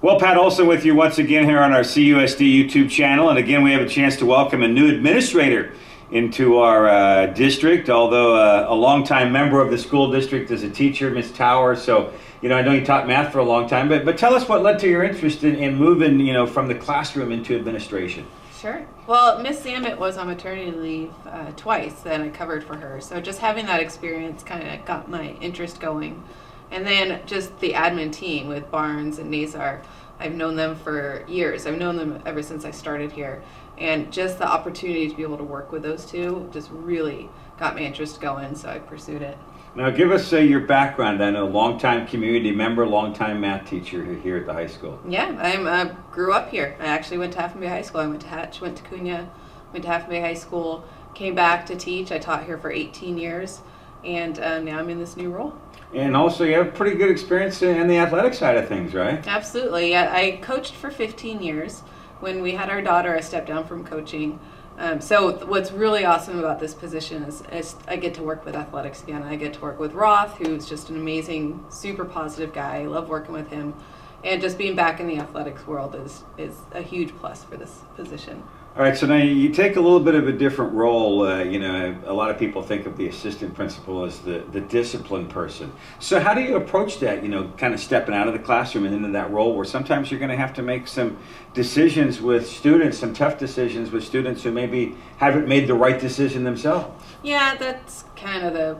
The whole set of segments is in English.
Well, Pat Olson with you once again here on our CUSD YouTube channel. And again, we have a chance to welcome a new administrator into our district, although a longtime member of the school district as a teacher, Ms. Tower. So, I know you taught math for a long time, but tell us what led to your interest in moving, from the classroom into administration. Sure. Well, Miss Samet was on maternity leave twice that I covered for her. So just having that experience kind of got my interest going. And then just the admin team with Barnes and Nazar, I've known them for years. I've known them ever since I started here. And just the opportunity to be able to work with those two just really got my interest going, so I pursued it. Now give us your background. I know longtime community member, longtime math teacher here at the high school. Yeah, I grew up here. I actually went to Half Moon Bay High School. I went to Hatch, went to Cunha, went to Half Moon Bay High School, came back to teach. I taught here for 18 years, and now I'm in this new role. And also you have pretty good experience in the athletic side of things, right? Absolutely. Yeah, I coached for 15 years. When we had our daughter, I stepped down from coaching. So what's really awesome about this position is I get to work with athletics again. I get to work with Roth, who's just an amazing, super positive guy. I love working with him. And just being back in the athletics world is a huge plus for this position. All right, so now you take a little bit of a different role. A lot of people think of the assistant principal as the discipline person. So how do you approach that, kind of stepping out of the classroom and into that role where sometimes you're going to have to make some decisions with students, some tough decisions with students who maybe haven't made the right decision themselves? Yeah, that's kind of the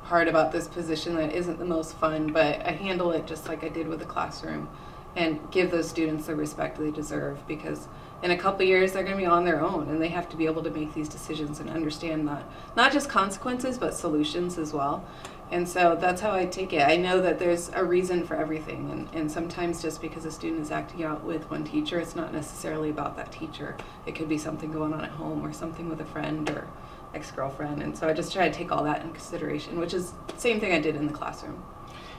part about this position that isn't the most fun, but I handle it just like I did with the classroom and give those students the respect they deserve, because in a couple of years they're going to be on their own and they have to be able to make these decisions and understand that not just consequences but solutions as well. And so that's how I take it. I know that there's a reason for everything, and sometimes just because a student is acting out with one teacher, it's not necessarily about that teacher. It could be something going on at home or something with a friend or ex-girlfriend, and so I just try to take all that in consideration, which is the same thing I did in the classroom.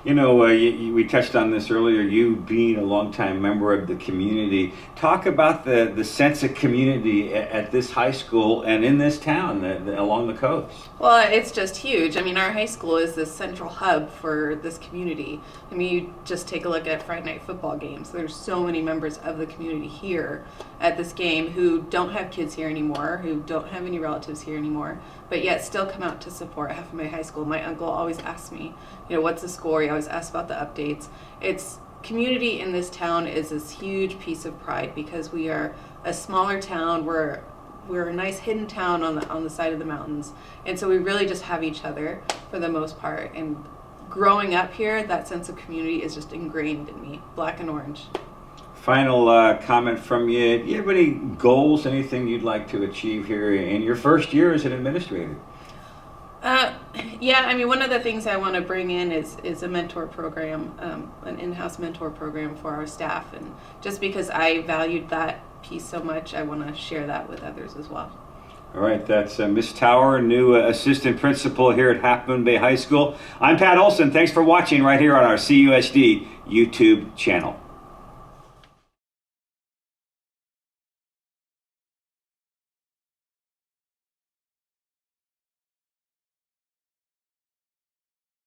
We touched on this earlier, you being a longtime member of the community. Talk about the sense of community at this high school and in this town along the coast. Well, it's just huge. I mean, our high school is this central hub for this community. I mean, you just take a look at Friday night football games. There's so many members of the community here at this game who don't have kids here anymore, who don't have any relatives here anymore, but yet still come out to support Half Moon Bay High School. My uncle always asks me, what's the score? He always asks about the updates. It's community in this town is this huge piece of pride because we are a smaller town. We're a nice hidden town on the side of the mountains, and so we really just have each other for the most part. And growing up here, that sense of community is just ingrained in me, black and orange. Final comment from you. Do you have any goals, anything you'd like to achieve here in your first year as an administrator? Yeah, I mean, one of the things I want to bring in is a mentor program, an in-house mentor program for our staff. And just because I valued that piece so much, I want to share that with others as well. All right, that's Ms. Tower, new assistant principal here at Half Moon Bay High School. I'm Pat Olson. Thanks for watching right here on our CUSD YouTube channel.